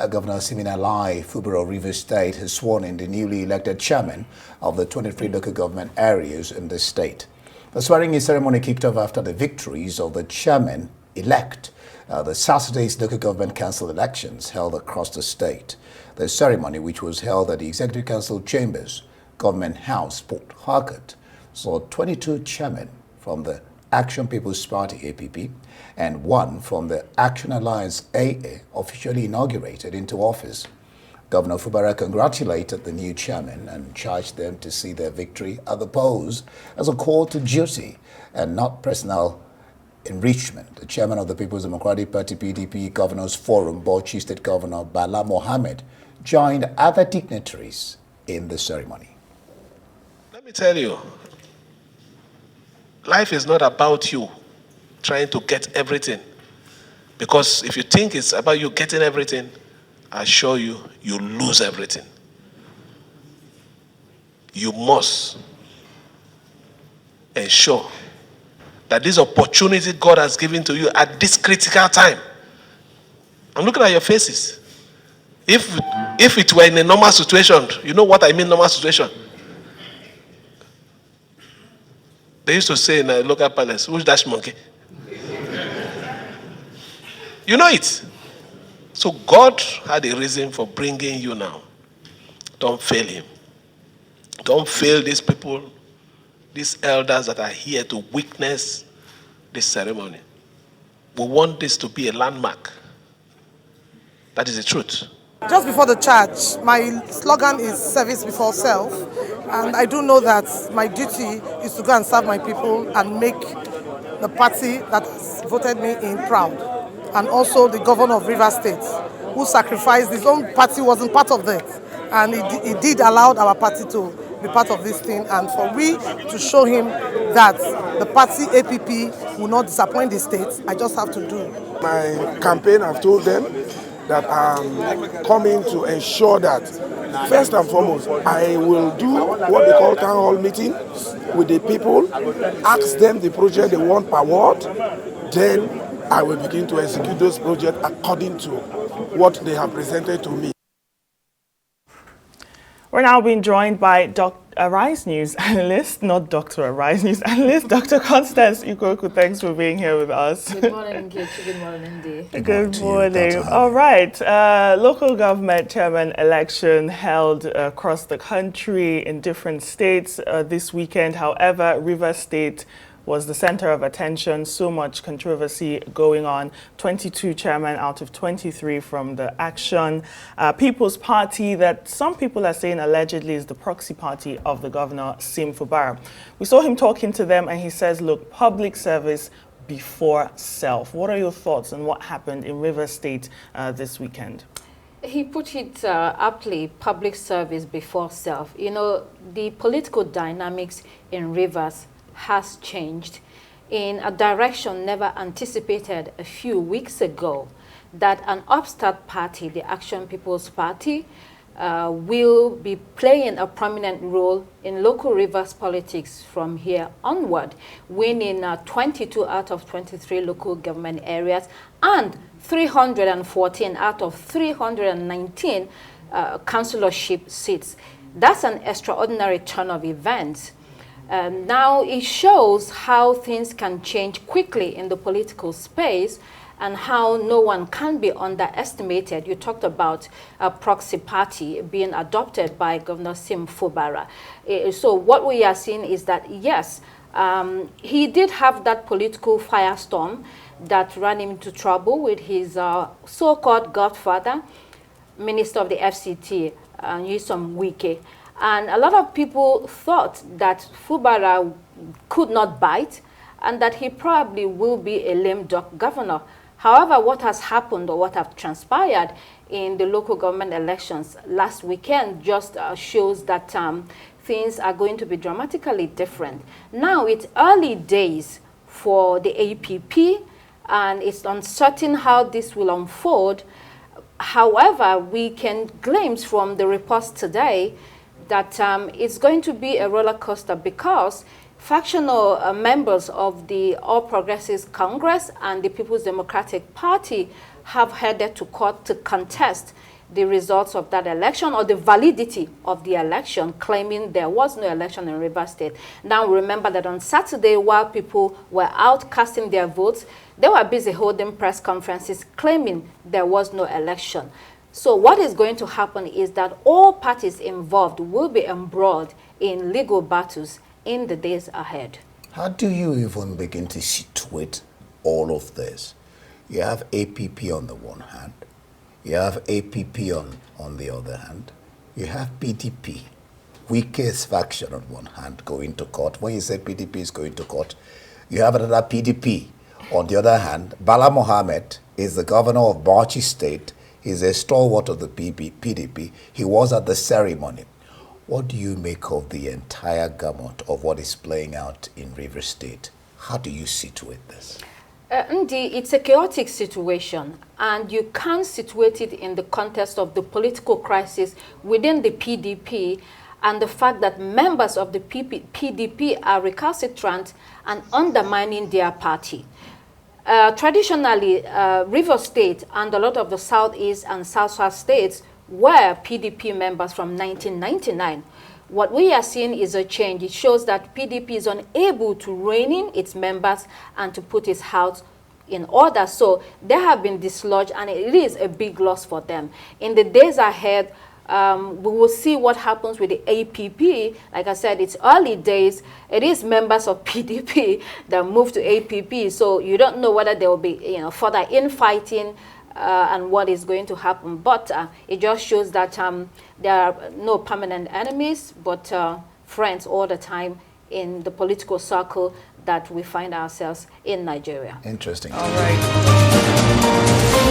Governor Siminalai Fubara of Rivers State has sworn in the newly elected chairman of the 23 local government areas in the state. The swearing-in ceremony kicked off after the victories of the chairman-elect the Saturday's local government council elections held across the state. The ceremony, which was held at the Executive Council Chambers, Government House, Port Harcourt, saw 22 chairmen from the Action People's Party APP and one from the Action Alliance AA officially inaugurated into office. Governor Fubara congratulated the new chairman and charged them to see their victory at the polls as a call to duty and not personal enrichment. The chairman of the People's Democratic Party PDP Governors Forum, Bauchi State Governor Bala Mohammed, joined other dignitaries in the ceremony. Let me tell you, life is not about you trying to get everything. Because if you think it's about you getting everything, I assure you, you lose everything. You must ensure that this opportunity God has given to you at this critical time. I'm looking at your faces. If it were in a normal situation, you know what I mean normal situation? They used to say in a local palace, who's that monkey? You know it. So God had a reason for bringing you now. Don't fail him. Don't fail these people, these elders that are here to witness this ceremony. We want this to be a landmark. That is the truth. Just before the charge, my slogan is service before self, and I do know that my duty is to go and serve my people and make the party that voted me in proud, and also the governor of Rivers State, who sacrificed his own party, wasn't part of that, and he did allow our party to be part of this thing, and for we to show him that the party APP will not disappoint the state, I just have to do. My campaign, I've told them that I'm coming to ensure that, first and foremost, I will do what they call town hall meeting with the people, ask them the project they want per ward, then I will begin to execute those projects according to what they have presented to me. We're now being joined by Arise News analyst, not Dr. Arise News analyst, Dr. Constance Ikoku. Thanks for being here with us. Good morning, Nkechi. Good morning, Ndi. Good morning. All right. Local government chairman election held across the country in different states this weekend. However, Rivers State was the center of attention, so much controversy going on. 22 chairmen out of 23 from the Action People's Party that some people are saying allegedly is the proxy party of the governor, Sim Fubara. We saw him talking to them and he says, look, public service before self. What are your thoughts on what happened in Rivers State this weekend? He put it aptly, public service before self. You know, the political dynamics in Rivers has changed in a direction never anticipated a few weeks ago, that an upstart party, the Action People's Party, will be playing a prominent role in local Rivers politics from here onward, winning 22 out of 23 local government areas and 314 out of 319 councillorship seats. That's an extraordinary turn of events. Now it shows how things can change quickly in the political space and how no one can be underestimated. You talked about a proxy party being adopted by Governor Sim Fubara. So what we are seeing is that, yes, he did have that political firestorm that ran him into trouble with his so-called godfather, Minister of the FCT, Nyesom Wike. And a lot of people thought that Fubara could not bite and that he probably will be a lame duck governor. However, what has happened or what has transpired in the local government elections last weekend just shows that things are going to be dramatically different. Now it's early days for the APP and it's uncertain how this will unfold. However, we can glimpse from the reports today that it's going to be a roller coaster because factional members of the All Progressives Congress and the People's Democratic Party have headed to court to contest the results of that election or the validity of the election, claiming there was no election in Rivers State. Now remember that on Saturday, while people were out casting their votes, they were busy holding press conferences claiming there was no election. So what is going to happen is that all parties involved will be embroiled in legal battles in the days ahead. How do you even begin to situate all of this? You have APP on the one hand, you have APP on the other hand, you have PDP, weakest faction on one hand, going to court. When you say PDP is going to court, you have another PDP. On the other hand, Bala Mohammed is the governor of Bauchi State. He's a stalwart of the PDP. He was at the ceremony. What do you make of the entire gamut of what is playing out in Rivers State? How do you situate this? Indeed, it's a chaotic situation, and you can't situate it in the context of the political crisis within the PDP and the fact that members of the PDP are recalcitrant and undermining their party. Traditionally, Rivers State and a lot of the Southeast and South states were PDP members from 1999. What we are seeing is a change. It shows that PDP is unable to rein in its members and to put its house in order. So they have been dislodged, and it is a big loss for them. In the days ahead, we will see what happens with the APP. Like I said, it's early days. It is members of PDP that move to APP. So you don't know whether there will be further infighting and what is going to happen. But it just shows that there are no permanent enemies, but friends all the time in the political circle that we find ourselves in Nigeria. Interesting. All right.